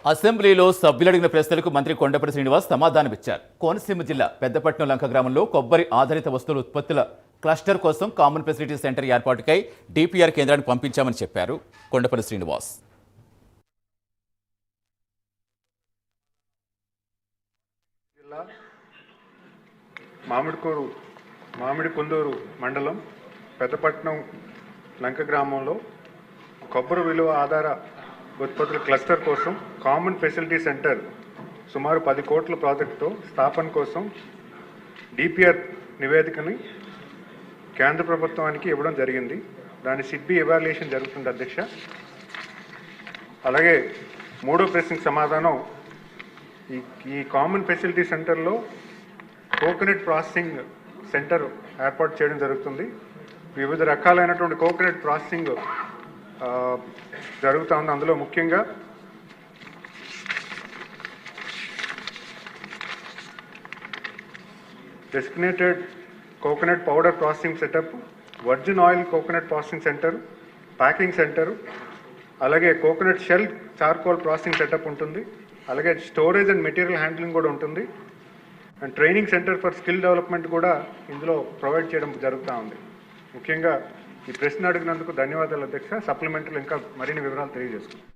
అసెంబ్లీలో సభ్యులు అడిగిన ప్రశ్నలకు మంత్రి కొండపల్లి శ్రీనివాస్ సమాధానమిచ్చారు. కోనసీమ జిల్లా పెద్దపట్నం లంక గ్రామంలో కొబ్బరి ఆధారిత వస్తువుల ఉత్పత్తుల క్లస్టర్ కోసం కామన్ ఫెసిలిటీ సెంటర్ ఏర్పాటుకై డిపిఆర్ కేంద్రాన్ని పంపించామని చెప్పారు కొండపల్లి శ్రీనివాస్. మామిడికుందూరు మండలం పెద్దపట్నం లంక గ్రామంలో కొబ్బరి విలువ ఆధార ఉత్పత్తుల క్లస్టర్ కోసం కామన్ ఫెసిలిటీ సెంటర్ సుమారు 10 కోట్ల ప్రాజెక్టుతో స్థాపన కోసం డిపిఆర్ నివేదికని కేంద్ర ప్రభుత్వానికి ఇవ్వడం జరిగింది. దాని సిడ్బి ఎవాల్యుయేషన్ జరుగుతుంది అధ్యక్ష. అలాగే మూడో ప్రశ్నకు సమాధానం, ఈ కామన్ ఫెసిలిటీ సెంటర్లో కోకోనట్ ప్రాసెసింగ్ సెంటర్ ఏర్పాటు చేయడం జరుగుతుంది. వివిధ రకాలైనటువంటి కోకోనట్ ప్రాసెసింగ్ జరుగుతూ ఉంది. అందులో ముఖ్యంగా desiccated coconut powder processing setup, virgin oil coconut processing centre, packing centre, అలాగే coconut shell charcoal processing setup ఉంటుంది. అలాగే స్టోరేజ్ అండ్ మెటీరియల్ హ్యాండ్లింగ్ కూడా ఉంటుంది. And training centre for skill development కూడా ఇందులో ప్రొవైడ్ చేయడం జరుగుతూ ఉంది. ముఖ్యంగా ఈ ప్రశ్న అడిగినందుకు ధన్యవాదాలు అధ్యక్ష. సప్లిమెంటరీలు ఇంకా మరిన్ని వివరాలు తెలియజేసుకుంటాం.